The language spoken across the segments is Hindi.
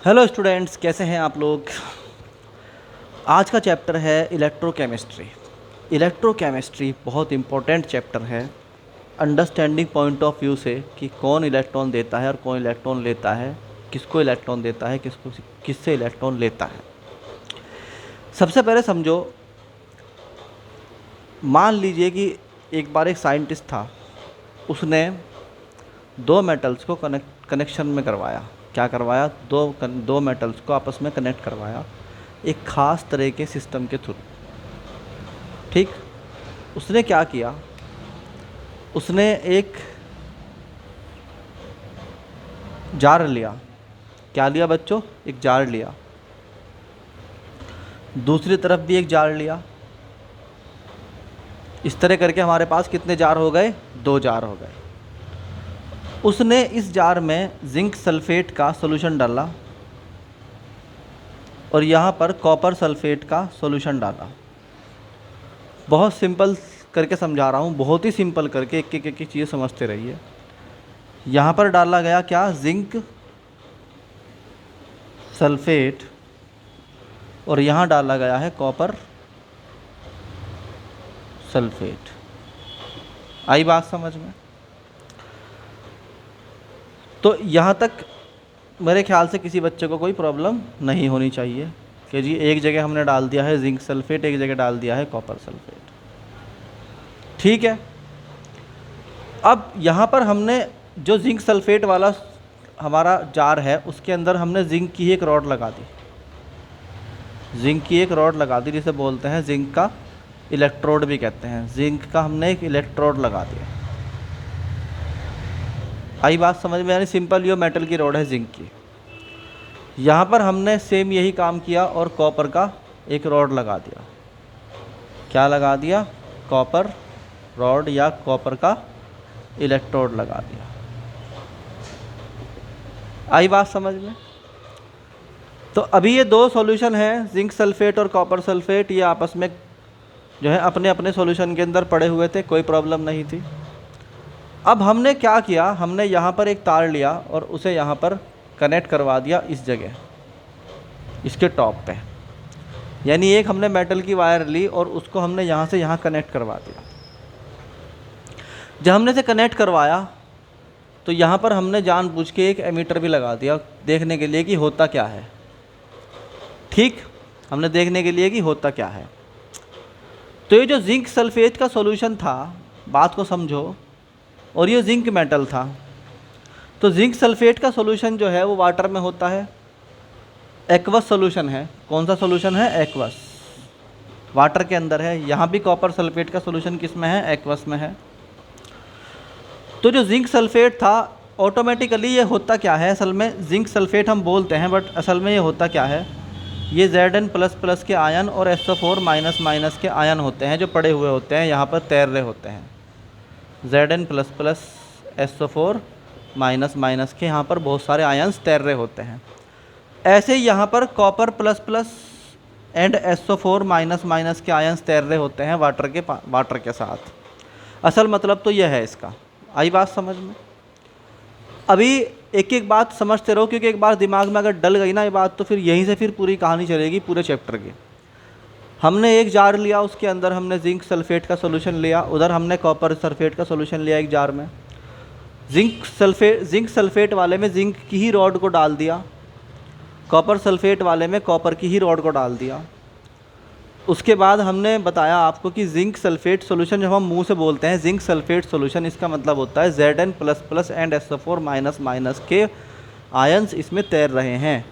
हेलो स्टूडेंट्स, कैसे हैं आप लोग। आज का चैप्टर है इलेक्ट्रोकेमिस्ट्री। इलेक्ट्रोकेमिस्ट्री बहुत इम्पोर्टेंट चैप्टर है अंडरस्टैंडिंग पॉइंट ऑफ व्यू से कि कौन इलेक्ट्रॉन देता है और कौन इलेक्ट्रॉन लेता है, किसको इलेक्ट्रॉन देता है, किसको किससे इलेक्ट्रॉन लेता है। सबसे पहले समझो, मान लीजिए कि एक बार एक साइंटिस्ट था, उसने दो मेटल्स को कनेक्शन में करवाया। क्या करवाया? दो मेटल्स को आपस में कनेक्ट करवाया एक ख़ास तरह के सिस्टम के थ्रू। ठीक, उसने क्या किया, उसने एक जार लिया। क्या लिया बच्चों? एक जार लिया। दूसरी तरफ भी एक जार लिया। इस तरह करके हमारे पास कितने जार हो गए? दो जार हो गए। उसने इस जार में जिंक सल्फेट का सॉल्यूशन डाला और यहाँ पर कॉपर सल्फेट का सॉल्यूशन डाला। बहुत सिंपल करके समझा रहा हूँ, बहुत ही सिंपल करके एक एक चीज़ समझते रहिए। यहाँ पर डाला गया क्या? जिंक सल्फेट, और यहाँ डाला गया है कॉपर सल्फेट। आई बात समझ में? तो यहाँ तक मेरे ख्याल से किसी बच्चे को कोई प्रॉब्लम नहीं होनी चाहिए कि जी एक जगह हमने डाल दिया है जिंक सल्फेट, एक जगह डाल दिया है कॉपर सल्फेट। ठीक है। अब यहाँ पर हमने जो जिंक सल्फेट वाला हमारा जार है, उसके अंदर हमने जिंक की एक रॉड लगा दी। जिंक की एक रॉड लगा दी, जिसे बोलते हैं जिंक का इलेक्ट्रोड भी कहते हैं। जिंक का हमने एक इलेक्ट्रोड लगा दिया। आई बात समझ में? यानी सिंपल यो मेटल की रॉड है जिंक की। यहाँ पर हमने सेम यही काम किया और कॉपर का एक रॉड लगा दिया। क्या लगा दिया? कॉपर रॉड या कॉपर का इलेक्ट्रोड लगा दिया। आई बात समझ में? तो अभी ये दो सॉल्यूशन हैं, जिंक सल्फेट और कॉपर सल्फेट, ये आपस में जो है अपने अपने सॉल्यूशन के अंदर पड़े हुए थे, कोई प्रॉब्लम नहीं थी। अब हमने क्या किया, हमने यहाँ पर एक तार लिया और उसे यहाँ पर कनेक्ट करवा दिया इस जगह, इसके टॉप पे। यानी एक हमने मेटल की वायर ली और उसको हमने यहाँ से यहाँ कनेक्ट करवा दिया। जब हमने इसे कनेक्ट करवाया तो यहाँ पर हमने जानबूझ के एक एमीटर भी लगा दिया, देखने के लिए कि होता क्या है। ठीक, हमने देखने के लिए कि होता क्या है। तो ये जो जिंक सल्फेट का सॉल्यूशन था, बात को समझो, और ये जिंक मेटल था। तो जिंक सल्फेट का सॉल्यूशन जो है वो वाटर में होता है, एक्वस सॉल्यूशन है। कौन सा सॉल्यूशन है? एक्वस, वाटर के अंदर है। यहाँ भी कॉपर सल्फेट का सॉल्यूशन किस में है? एक्वस में है। तो जो जिंक सल्फेट था, ऑटोमेटिकली ये होता क्या है, असल में जिंक सल्फेट हम बोलते हैं, बट असल में ये होता क्या है, ये Zn++ के आयन और SO4- के आयन होते हैं जो पड़े हुए होते हैं, यहाँ पर तैर रहे होते हैं। Zn++ SO4- के यहाँ पर बहुत सारे आयन्स तैर रहे होते हैं। ऐसे ही यहाँ पर कॉपर ++ एंड SO4- के आयन्स तैर रहे होते हैं वाटर के साथ। असल मतलब तो यह है इसका। आई बात समझ में? अभी एक एक बात समझते रहो, क्योंकि एक बार दिमाग में अगर डल गई ना ये बात, तो फिर यहीं से फिर पूरी कहानी चलेगी पूरे चैप्टर की। हमने एक जार लिया, उसके अंदर हमने जिंक सल्फेट का सॉल्यूशन लिया, उधर हमने कॉपर सल्फेट का सॉल्यूशन लिया एक जार में। जिंक सल्फेट वाले में जिंक की ही रॉड को डाल दिया, कॉपर सल्फेट वाले में कॉपर की ही रॉड को डाल दिया। उसके बाद हमने बताया आपको कि जिंक सल्फेट सॉल्यूशन, जब हम मुंह से बोलते हैं जिंक सल्फेट सॉल्यूशन, इसका मतलब होता है Zn++ एंड SO4- के आयन्स इसमें तैर रहे हैं।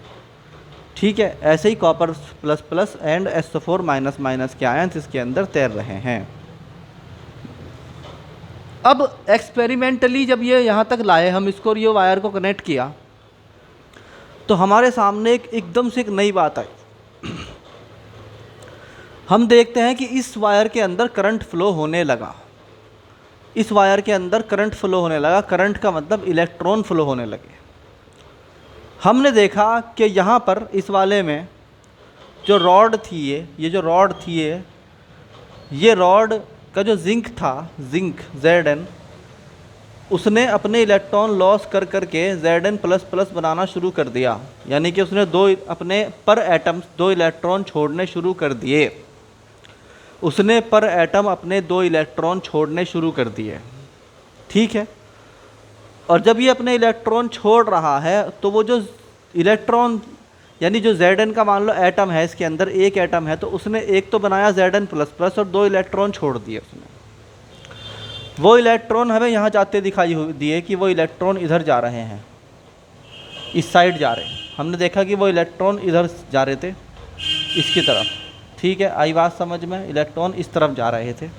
ठीक है, ऐसे ही कॉपर ++ एंड SO4- के आयन्स इसके अंदर तैर रहे हैं। अब एक्सपेरिमेंटली जब ये यहाँ तक लाए हम इसको और ये वायर को कनेक्ट किया, तो हमारे सामने एकदम से एक नई बात आई। हम देखते हैं कि इस वायर के अंदर करंट फ्लो होने लगा। इस वायर के अंदर करंट फ्लो होने लगा। करंट का मतलब इलेक्ट्रॉन फ्लो होने लगे। हमने देखा कि यहाँ पर इस वाले में जो रॉड थी, ये जो रॉड थी, ये रॉड का जो जिंक था, जिंक Zn, उसने अपने इलेक्ट्रॉन लॉस कर करके Zn++ बनाना शुरू कर दिया, यानी कि उसने अपने पर एटम 2 इलेक्ट्रॉन छोड़ने शुरू कर दिए। उसने पर एटम अपने 2 इलेक्ट्रॉन छोड़ने शुरू कर दिए, ठीक है। और जब ये अपने इलेक्ट्रॉन छोड़ रहा है तो वो जो इलेक्ट्रॉन यानी जो Zn का मान लो एटम है, इसके अंदर एक एटम है, तो उसने एक तो बनाया Zn++ और 2 इलेक्ट्रॉन छोड़ दिए उसने। वो इलेक्ट्रॉन हमें यहाँ जाते दिखाई दिए कि वो इलेक्ट्रॉन इधर जा रहे हैं, इस साइड जा रहे हैं। हमने देखा कि वो इलेक्ट्रॉन इधर जा रहे थे, इसकी तरफ, ठीक है। आई बात समझ में? इलेक्ट्रॉन इस तरफ जा रहे थे।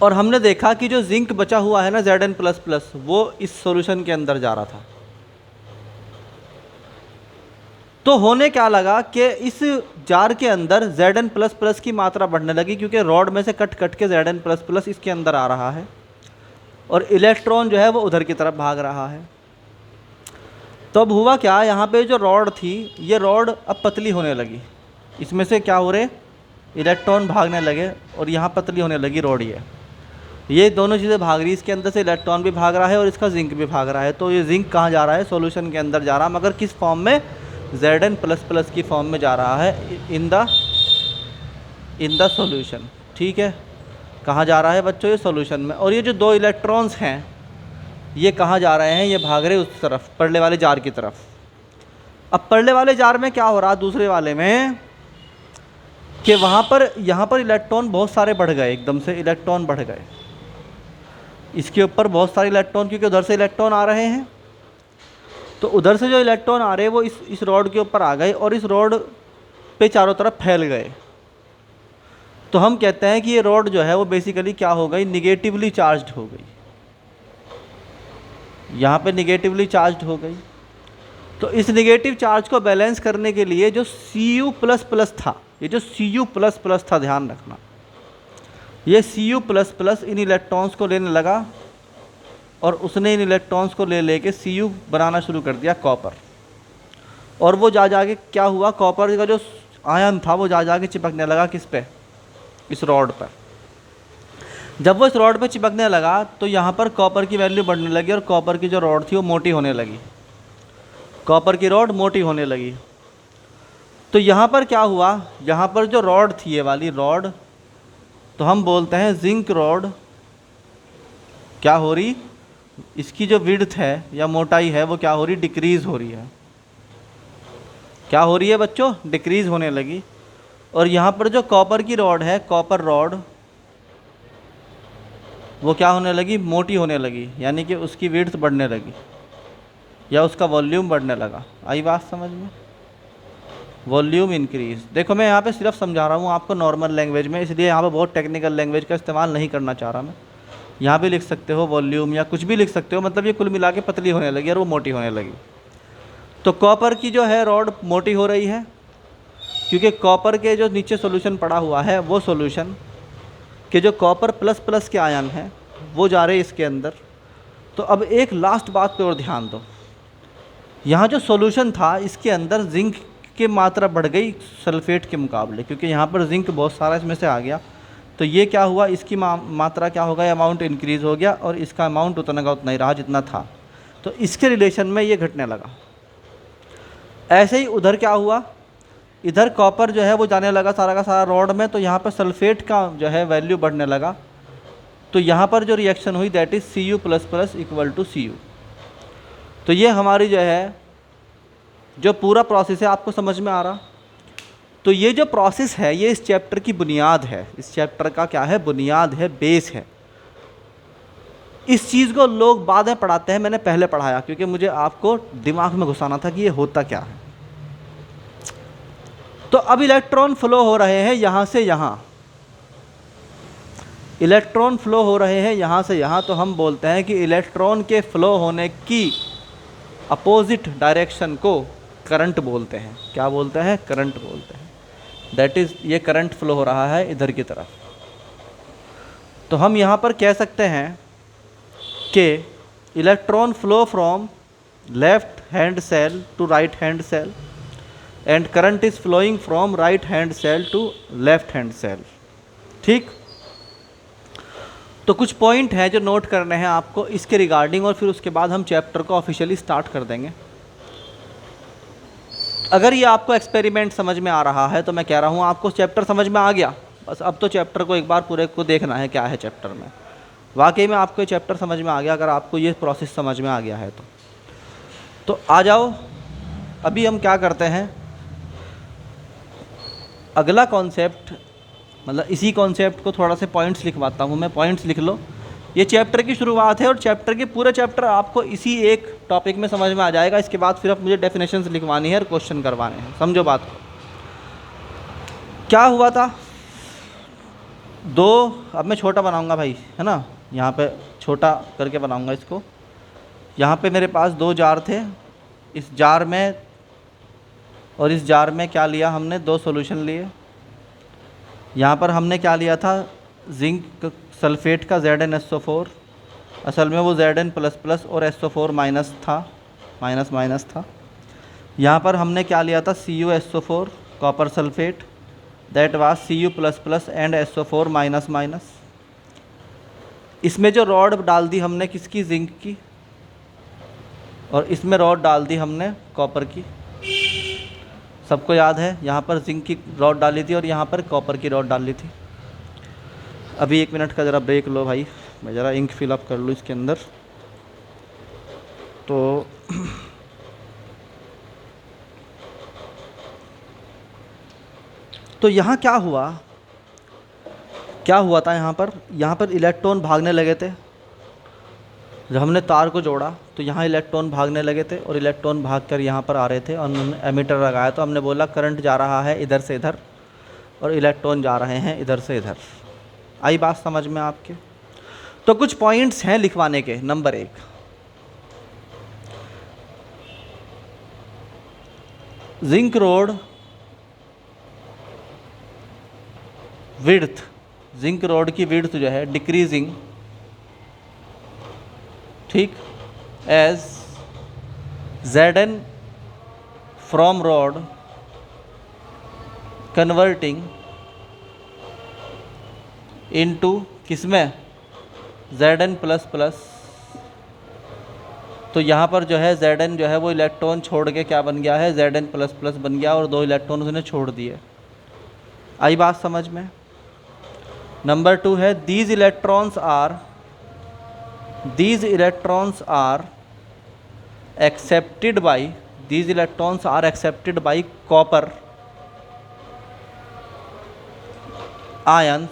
और हमने देखा कि जो जिंक बचा हुआ है ना Zn++, वो इस सॉल्यूशन के अंदर जा रहा था। तो होने क्या लगा कि इस जार के अंदर Zn++ की मात्रा बढ़ने लगी, क्योंकि रॉड में से कट कट के Zn++ इसके अंदर आ रहा है और इलेक्ट्रॉन जो है वो उधर की तरफ भाग रहा है। तो अब हुआ क्या, यहाँ पे जो रॉड थी, ये रॉड अब पतली होने लगी। इसमें से क्या हो रहे, इलेक्ट्रॉन भागने लगे और यहाँ पतली होने लगी रॉड। ये दोनों चीज़ें भाग रही, इसके अंदर से इलेक्ट्रॉन भी भाग रहा है और इसका जिंक भी भाग रहा है। तो ये जिंक कहाँ जा रहा है, सॉल्यूशन के अंदर जा रहा है, मगर किस फॉर्म में, Zn++ की फॉर्म में जा रहा है, इन द सॉल्यूशन, ठीक है। कहाँ जा रहा है बच्चों, ये सॉल्यूशन में। और ये जो 2 इलेक्ट्रॉन्स हैं ये कहाँ जा रहे हैं, ये भाग रहे उस तरफ, पड़ले वाले जार की तरफ। अब पड़ले वाले जार में क्या हो रहा, दूसरे वाले में, कि वहाँ पर यहाँ पर इलेक्ट्रॉन बहुत सारे बढ़ गए, एकदम से इलेक्ट्रॉन बढ़ गए इसके ऊपर, बहुत सारे इलेक्ट्रॉन, क्योंकि उधर से इलेक्ट्रॉन आ रहे हैं। तो उधर से जो इलेक्ट्रॉन आ रहे हैं वो इस रॉड के ऊपर आ गए और इस रॉड पे चारों तरफ फैल गए। तो हम कहते हैं कि ये रॉड जो है वो बेसिकली क्या हो गई, निगेटिवली चार्ज्ड हो गई। यहाँ पे निगेटिवली चार्ज्ड हो गई। तो इस निगेटिव चार्ज को बैलेंस करने के लिए जो Cu++ था, ये जो Cu++ था, ध्यान रखना, ये Cu++ इन इलेक्ट्रॉन्स को लेने लगा और उसने इन इलेक्ट्रॉन्स को ले लेके Cu बनाना शुरू कर दिया, कॉपर। और वो जा के क्या हुआ, कॉपर का जो आयन था वो जा के चिपकने लगा किस पे, इस रॉड पर। जब वो इस रॉड पे चिपकने लगा तो यहाँ पर कॉपर की वैल्यू बढ़ने लगी और कॉपर की जो रॉड थी वो मोटी होने लगी, कॉपर की रॉड मोटी होने लगी। तो यहाँ पर क्या हुआ, यहाँ पर जो रॉड थी, ये वाली रॉड, तो हम बोलते हैं जिंक रॉड, क्या हो रही, इसकी जो विड्थ है या मोटाई है वो क्या हो रही, डिक्रीज़ हो रही है। क्या हो रही है बच्चों, डिक्रीज़ होने लगी। और यहाँ पर जो कॉपर की रॉड है, कॉपर रॉड, वो क्या होने लगी, मोटी होने लगी, यानी कि उसकी विड्थ बढ़ने लगी या उसका वॉल्यूम बढ़ने लगा। आई बात समझ में, वॉल्यूम इंक्रीज। देखो मैं यहाँ पे सिर्फ समझा रहा हूँ आपको नॉर्मल लैंग्वेज में, इसलिए यहाँ पे बहुत टेक्निकल लैंग्वेज का इस्तेमाल नहीं करना चाह रहा मैं। यहाँ भी लिख सकते हो वॉल्यूम या कुछ भी लिख सकते हो, मतलब ये कुल मिला के पतली होने लगी और वो मोटी होने लगी। तो कॉपर की जो है रॉड मोटी हो रही है, क्योंकि कॉपर के जो नीचे सॉल्यूशन पड़ा हुआ है वो सॉल्यूशन के जो Cu++ के आयन हैं वो जा रहे हैं इसके अंदर। तो अब एक लास्ट बात पे और ध्यान दो, यहाँ जो सॉल्यूशन था इसके अंदर जिंक की मात्रा बढ़ गई सल्फेट के मुकाबले, क्योंकि यहाँ पर जिंक बहुत सारा इसमें से आ गया। तो ये क्या हुआ, इसकी मात्रा क्या होगा, अमाउंट इंक्रीज़ हो गया और इसका अमाउंट उतना का उतना ही रहा जितना था। तो इसके रिलेशन में ये घटने लगा। ऐसे ही उधर क्या हुआ, इधर कॉपर जो है वो जाने लगा सारा का सारा रॉड में, तो यहाँ पर सल्फेट का जो है वैल्यू बढ़ने लगा। तो यहाँ पर जो रिएक्शन हुई that is Cu++ equal to Cu। तो ये हमारी जो है जो पूरा प्रोसेस है आपको समझ में आ रहा। तो ये जो प्रोसेस है ये इस चैप्टर की बुनियाद है, इस चैप्टर का क्या है, बुनियाद है, बेस है। इस चीज़ को लोग बाद में पढ़ाते हैं, मैंने पहले पढ़ाया क्योंकि मुझे आपको दिमाग में घुसाना था कि ये होता क्या है। तो अब इलेक्ट्रॉन फ्लो हो रहे हैं यहाँ से यहाँ, इलेक्ट्रॉन फ्लो हो रहे हैं यहाँ से यहाँ। तो हम बोलते हैं कि इलेक्ट्रॉन के फ्लो होने की अपोजिट डायरेक्शन को करंट बोलते हैं। क्या बोलते हैं, करंट बोलते हैं। दैट इज़ ये करंट फ्लो हो रहा है इधर की तरफ। तो हम यहाँ पर कह सकते हैं कि electron flow from left hand cell to right hand cell and current is flowing from right hand cell to left hand cell. ठीक। तो कुछ पॉइंट हैं जो नोट करने हैं आपको इसके रिगार्डिंग, और फिर उसके बाद हम चैप्टर को ऑफिशियली स्टार्ट कर देंगे। अगर ये आपको एक्सपेरिमेंट समझ में आ रहा है तो मैं कह रहा हूँ आपको चैप्टर समझ में आ गया, बस अब तो चैप्टर को एक बार पूरे को देखना है क्या है चैप्टर में। वाकई में आपको ये चैप्टर समझ में आ गया अगर आपको ये प्रोसेस समझ में आ गया है तो आ जाओ। अभी हम क्या करते हैं, अगला कॉन्सेप्ट, मतलब इसी कॉन्सेप्ट को थोड़ा से पॉइंट्स लिखवाता हूँ मैं, पॉइंट्स लिख लो। ये चैप्टर की शुरुआत है और चैप्टर के पूरे चैप्टर आपको इसी एक टॉपिक में समझ में आ जाएगा। इसके बाद फिर अब मुझे डेफिनेशंस लिखवानी है और क्वेश्चन करवाने हैं, समझो बात को। क्या हुआ था, अब मैं छोटा बनाऊंगा भाई, है ना, यहाँ पे छोटा करके बनाऊंगा इसको। यहाँ पे मेरे पास 2 जार थे, इस जार में और इस जार में क्या लिया हमने, 2 सॉल्यूशन लिए। यहाँ पर हमने क्या लिया था, जिंक सल्फेट का ZnSO4, असल में वो Zn++ और SO4- था, माइनस था। यहाँ पर हमने क्या लिया था, CuSO4 copper sulphate, that was Cu++ and SO4-। इसमें जो रॉड डाल दी हमने किसकी, जिंक की, और इसमें रॉड डाल दी हमने कॉपर की। सबको याद है, यहाँ पर जिंक की रॉड डाली थी और यहाँ पर कॉपर की रॉड डाली थी। अभी 1 मिनट का ज़रा ब्रेक लो भाई, मैं ज़रा इंक फिल अप कर लूँ इसके अंदर। तो यहाँ क्या हुआ था, यहाँ पर इलेक्ट्रॉन भागने लगे थे। जब हमने तार को जोड़ा तो यहाँ इलेक्ट्रॉन भागने लगे थे और इलेक्ट्रॉन भागकर यहाँ पर आ रहे थे, और उन्होंने एमीटर लगाया तो हमने बोला करंट जा रहा है इधर से इधर और इलेक्ट्रॉन जा रहे हैं इधर से इधर। आई बात समझ में आपके? तो कुछ पॉइंट्स हैं लिखवाने के। Number 1, zinc rod width, zinc rod की विड्थ जो है डिक्रीजिंग, ठीक, as Zn from rod converting into किसमें, Zn++। तो यहाँ पर जो है Zn जो है वो इलेक्ट्रॉन छोड़ के क्या बन गया है, Zn++ बन गया, और 2 इलेक्ट्रॉन उसने छोड़ दिए। आई बात समझ में? नंबर 2 है, these electrons are accepted by copper ions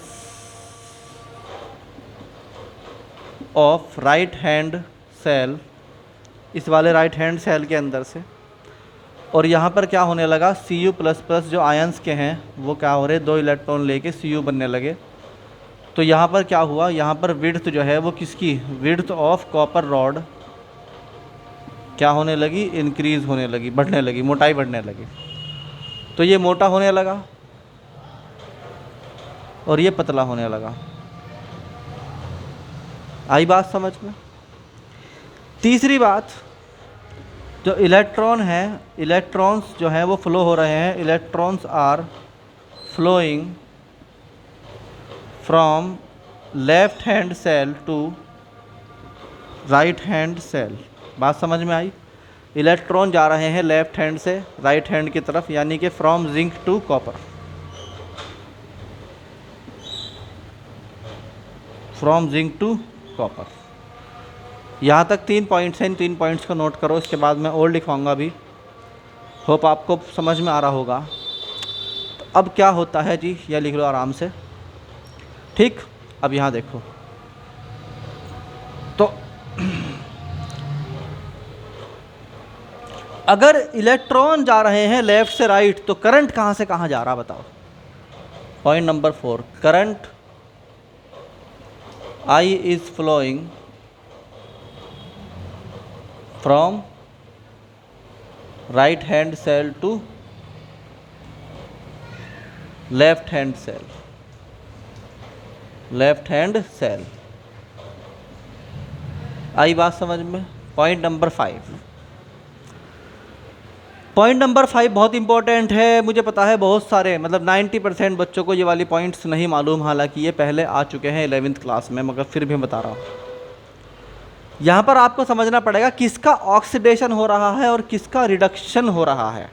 of right hand cell, इस वाले राइट हैंड सेल के अंदर से। और यहाँ पर क्या होने लगा, Cu++ जो आयंस के हैं वो क्या हो रहे, 2 इलेक्ट्रॉन लेके Cu बनने लगे। तो यहाँ पर क्या हुआ, यहाँ पर विड्थ जो है वो किसकी, विड्थ ऑफ कॉपर रॉड क्या होने लगी, इंक्रीज होने लगी, बढ़ने लगी, मोटाई बढ़ने लगी। तो ये मोटा होने लगा और ये पतला होने लगा। आई बात समझ में? तीसरी बात, जो इलेक्ट्रॉन है, इलेक्ट्रॉन्स जो हैं वो फ्लो हो रहे हैं, electrons are flowing from left hand cell to right hand cell. बात समझ में आई? इलेक्ट्रॉन जा रहे हैं लेफ्ट हैंड से राइट हैंड की तरफ, यानी कि from zinc to copper, from zinc to copper. यहाँ तक 3 पॉइंट्स हैं, इन 3 पॉइंट्स को नोट करो, इसके बाद मैं और लिखवाऊंगा अभी। होप आपको समझ में आ रहा होगा। तो अब क्या होता है जी, यह लिख लो आराम से, ठीक। अब यहाँ देखो, तो अगर इलेक्ट्रॉन जा रहे हैं लेफ्ट से राइट तो करंट कहाँ से कहाँ जा रहा बताओ। Point number 4, current I is flowing from right hand cell to left hand cell, left hand cell. आई बात समझ में? पॉइंट नंबर 5, पॉइंट नंबर 5 बहुत इंपॉर्टेंट है, मुझे पता है बहुत सारे मतलब 90% बच्चों को ये वाली पॉइंट्स नहीं मालूम, हालांकि ये पहले आ चुके हैं 11th क्लास में, मगर फिर भी बता रहा हूँ। यहाँ पर आपको समझना पड़ेगा किसका ऑक्सीडेशन हो रहा है और किसका रिडक्शन हो रहा है।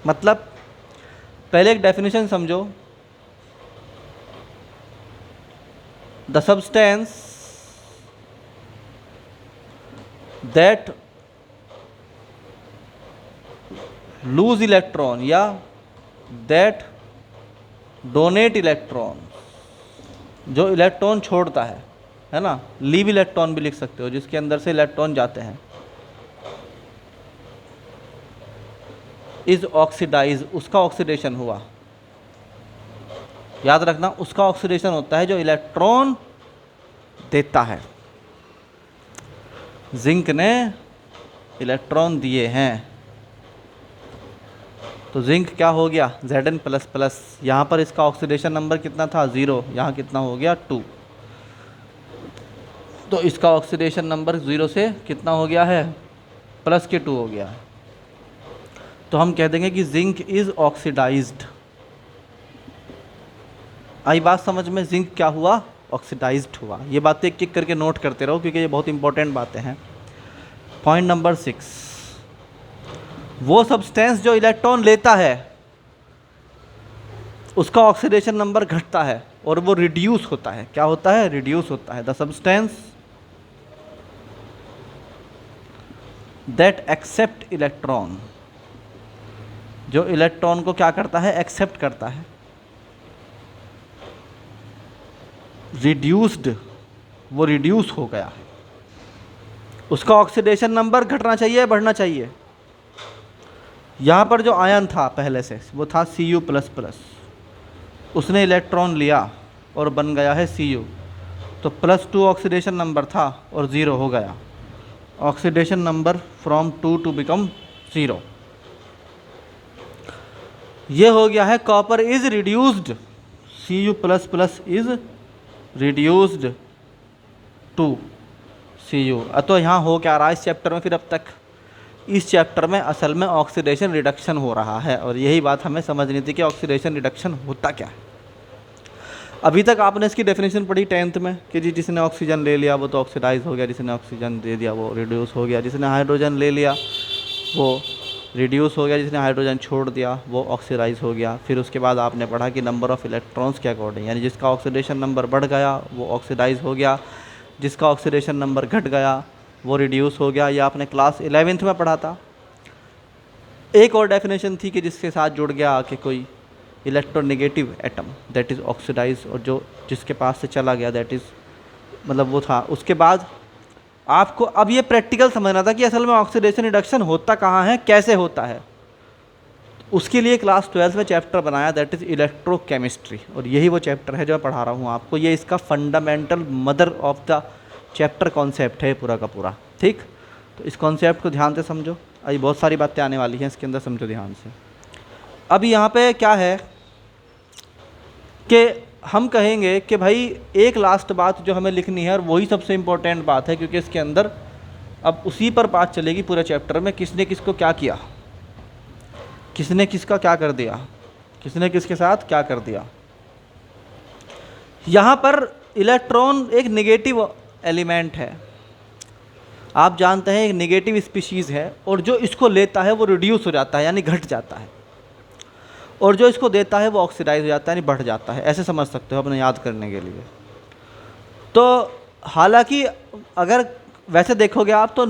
मतलब पहले एक डेफिनेशन समझो, the substance that loose electron या दैट डोनेट इलेक्ट्रॉन, जो इलेक्ट्रॉन छोड़ता है ना, लीव इलेक्ट्रॉन भी लिख सकते हो, जिसके अंदर से इलेक्ट्रॉन जाते हैं, इज ऑक्सीडाइज, उसका ऑक्सीडेशन हुआ। याद रखना, उसका ऑक्सीडेशन होता है जो इलेक्ट्रॉन देता है। जिंक ने इलेक्ट्रॉन दिए हैं तो जिंक क्या हो गया, Zn++। यहाँ पर इसका ऑक्सीडेशन नंबर कितना था 0, यहाँ कितना हो गया 2, तो इसका ऑक्सीडेशन नंबर 0 से कितना हो गया है, +2 हो गया है। तो हम कह देंगे कि जिंक इज ऑक्सीडाइज्ड। आई बात समझ में, जिंक क्या हुआ, ऑक्सीडाइज्ड हुआ। ये बातें एक एक करके नोट करते रहो क्योंकि ये बहुत इंपॉर्टेंट बातें हैं। पॉइंट नंबर 6, वो सब्सटेंस जो इलेक्ट्रॉन लेता है उसका ऑक्सीडेशन नंबर घटता है और वो रिड्यूस होता है। क्या होता है, रिड्यूस होता है। The substance that accept electron, जो इलेक्ट्रॉन को क्या करता है, एक्सेप्ट करता है, रिड्यूस्ड, वो रिड्यूस हो गया है। उसका ऑक्सीडेशन नंबर घटना चाहिए, बढ़ना चाहिए। यहाँ पर जो आयन था पहले से वो था Cu++, उसने इलेक्ट्रॉन लिया और बन गया है Cu, तो +2 ऑक्सीडेशन नंबर था और 0 हो गया। Oxidation number from 2 to become 0। ये हो गया है copper is reduced, Cu++ is reduced to Cu। तो यहाँ हो क्या रहा है इस चैप्टर में, फिर अब तक इस चैप्टर में असल में ऑक्सीडेशन रिडक्शन हो रहा है, और यही बात हमें समझनी थी कि ऑक्सीडेशन रिडक्शन होता क्या है। अभी तक आपने इसकी डेफिनेशन पढ़ी 10th में कि जी जिसने ऑक्सीजन ले लिया वो तो ऑक्सीडाइज हो गया, जिसने ऑक्सीजन दे दिया वो रिड्यूस हो गया, जिसने हाइड्रोजन ले लिया वो रिड्यूस हो गया, जिसने हाइड्रोजन छोड़ दिया वो ऑक्सीडाइज हो गया। फिर उसके बाद आपने पढ़ा कि नंबर ऑफ़ इलेक्ट्रॉन्स के अकॉर्डिंग, यानी जिसका ऑक्सीडेशन नंबर बढ़ गया वो ऑक्सीडाइज हो गया, जिसका ऑक्सीडेशन नंबर घट गया वो रिड्यूस हो गया। ये आपने क्लास 11th में पढ़ा था। एक और डेफिनेशन थी कि जिसके साथ जुड़ गया कि कोई electronegative atom that is oxidise, और जो जिसके पास से चला गया दैट इज़ मतलब वो था। उसके बाद आपको अब ये प्रैक्टिकल समझना था कि असल में ऑक्सीडेशन रिडक्शन होता कहाँ है, कैसे होता है। उसके लिए क्लास 12th में चैप्टर बनाया दैट इज़ इलेक्ट्रोकेमिस्ट्री, और यही वो चैप्टर है जो मैं पढ़ा रहा हूँ आपको। ये इसका fundamental mother of the chapter concept है पूरा का पूरा, ठीक। तो इस कॉन्सेप्ट को ध्यान से समझो, अभी बहुत सारी बातें आने वाली हैं इसके अंदर, समझो ध्यान से। अभी यहाँ पे क्या है कि हम कहेंगे कि भाई एक लास्ट बात जो हमें लिखनी है, और वही सबसे इम्पोर्टेंट बात है क्योंकि इसके अंदर अब उसी पर बात चलेगी पूरे चैप्टर में, किसने किसको क्या किया, किसने किसका क्या कर दिया, किसने किसके साथ क्या कर दिया। यहाँ पर इलेक्ट्रॉन एक नेगेटिव एलिमेंट है, आप जानते हैं एक नेगेटिव स्पीशीज़ है, और जो इसको लेता है वो रिड्यूस हो जाता है यानी घट जाता है, और जो इसको देता है वो ऑक्सीडाइज हो जाता है यानी बढ़ जाता है। ऐसे समझ सकते हो अपने याद करने के लिए। तो हालांकि अगर वैसे देखोगे आप तो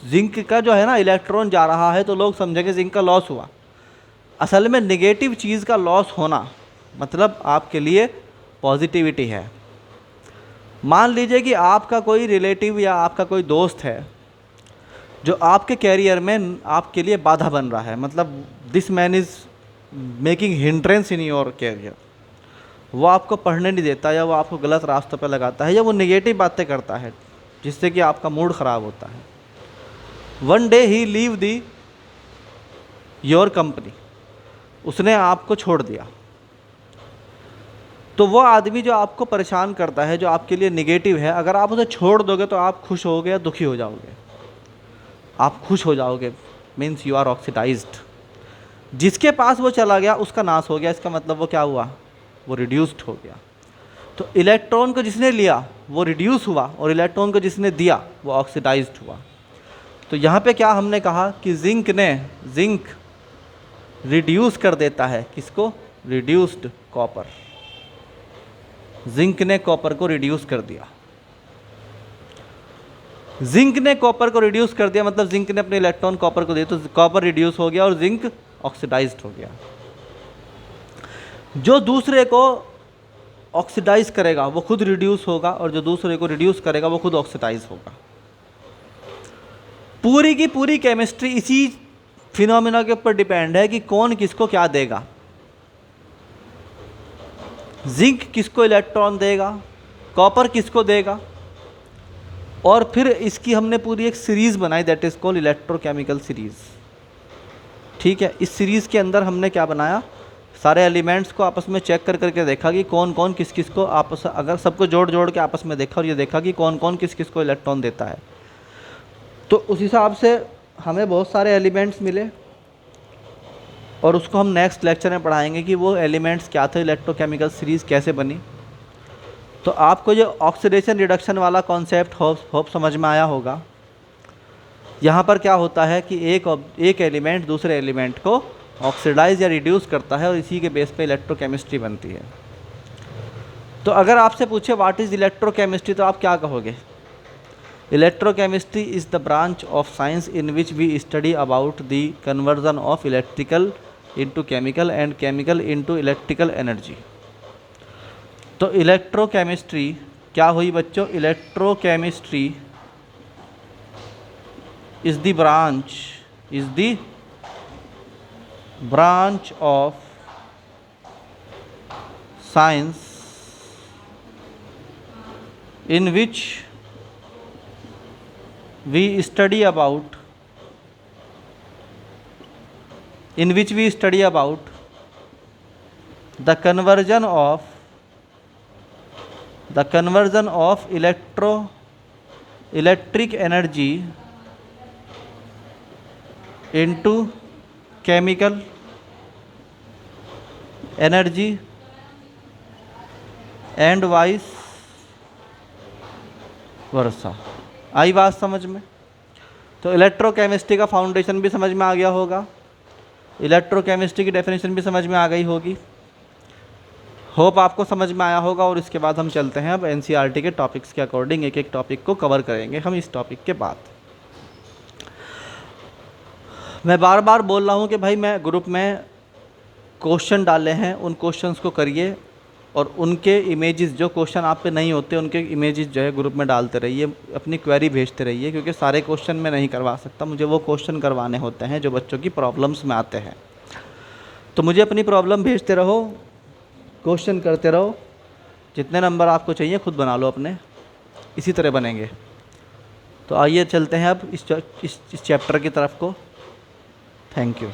जिंक का जो है ना इलेक्ट्रॉन जा रहा है तो लोग समझेंगे जिंक का लॉस हुआ। असल में नेगेटिव चीज़ का लॉस होना मतलब आपके लिए पॉजिटिविटी है। मान लीजिए कि आपका कोई रिलेटिव या आपका कोई दोस्त है जो आपके कैरियर में आपके लिए बाधा बन रहा है, मतलब this man is making hindrance in your career, वो आपको पढ़ने नहीं देता, या वो आपको गलत रास्तों पर लगाता है, या वो नेगेटिव बातें करता है जिससे कि आपका मूड ख़राब होता है। One day he leave the your company, उसने आपको छोड़ दिया, तो वो आदमी जो आपको परेशान करता है, जो आपके लिए नेगेटिव है, अगर आप उसे छोड़ दोगे तो आप खुश होगे या दुखी हो जाओगे? आप खुश हो जाओगे, मीन्स यू आर ऑक्सीडाइज्ड। जिसके पास वो चला गया उसका नाश हो गया, इसका मतलब वो क्या हुआ, वो रिड्यूस्ड हो गया। तो इलेक्ट्रॉन को जिसने लिया वो रिड्यूस हुआ और इलेक्ट्रॉन को जिसने दिया वो ऑक्सीडाइज्ड हुआ। तो यहाँ पे क्या हमने कहा कि जिंक रिड्यूस कर देता है, किसको, रिड्यूस्ड कॉपर। जिंक ने कॉपर को रिड्यूस कर दिया। जिंक ने कॉपर को रिड्यूस कर दिया मतलब जिंक ने अपने इलेक्ट्रॉन कॉपर को दिए, तो कॉपर रिड्यूस हो गया और जिंक ऑक्सीडाइज्ड हो गया। जो दूसरे को ऑक्सीडाइज करेगा वो खुद रिड्यूस होगा और जो दूसरे को रिड्यूस करेगा वो खुद ऑक्सीडाइज होगा। पूरी की पूरी केमिस्ट्री इसी फिनोमेना के ऊपर डिपेंड है कि कौन किसको क्या देगा। जिंक किसको इलेक्ट्रॉन देगा, कॉपर किसको देगा, और फिर इसकी हमने पूरी एक सीरीज़ बनाई that is called electrochemical series. ठीक है, इस सीरीज़ के अंदर हमने क्या बनाया, सारे एलिमेंट्स को आपस में चेक कर करके देखा कि कौन कौन किस किस को आपस, अगर सबको जोड़ जोड़ के आपस में देखा और ये देखा कि कौन कौन किस किस को इलेक्ट्रॉन देता है। तो उस हिसाब से हमें बहुत सारे एलिमेंट्स मिले और उसको हम नेक्स्ट लेक्चर में पढ़ाएंगे कि वो एलिमेंट्स क्या थे, इलेक्ट्रोकेमिकल सीरीज़ कैसे बनी। तो आपको ये ऑक्सीडेशन रिडक्शन वाला कॉन्सेप्ट होप समझ में आया होगा। यहाँ पर क्या होता है कि एक एलिमेंट दूसरे एलिमेंट को ऑक्सीडाइज या रिड्यूस करता है और इसी के बेस पे इलेक्ट्रोकेमिस्ट्री बनती है। तो अगर आपसे पूछे व्हाट इज़ इलेक्ट्रोकेमिस्ट्री तो आप क्या कहोगे? Electrochemistry is the branch of science in which we study about the conversion of electrical into chemical and chemical into electrical energy. तो इलेक्ट्रोकेमिस्ट्री क्या हुई बच्चों? Electrochemistry is the branch of science in which we study about the conversion of electric energy into chemical energy and vice versa. आई बात समझ में? तो इलेक्ट्रोकेमिस्ट्री का फाउंडेशन भी समझ में आ गया होगा, इलेक्ट्रोकेमिस्ट्री की डेफिनेशन भी समझ में आ गई होगी। होप आपको समझ में आया होगा। और इसके बाद हम चलते हैं अब एनसीईआरटी के टॉपिक्स के अकॉर्डिंग एक एक टॉपिक को कवर करेंगे हम इस टॉपिक के बाद। मैं बार बार बोल रहा हूँ कि भाई मैं ग्रुप में क्वेश्चन डाले हैं, उन क्वेश्चंस को करिए और उनके इमेजेस, जो क्वेश्चन आप पे नहीं होते उनके इमेजेस जो है ग्रुप में डालते रहिए, अपनी क्वेरी भेजते रहिए, क्योंकि सारे क्वेश्चन मैं नहीं करवा सकता, मुझे वो क्वेश्चन करवाने होते हैं जो बच्चों की प्रॉब्लम्स में आते हैं। तो मुझे अपनी प्रॉब्लम भेजते रहो, क्वेश्चन करते रहो, जितने नंबर आपको चाहिए खुद बना लो अपने, इसी तरह बनेंगे। तो आइए चलते हैं अब इस चैप्टर की तरफ को। Thank you.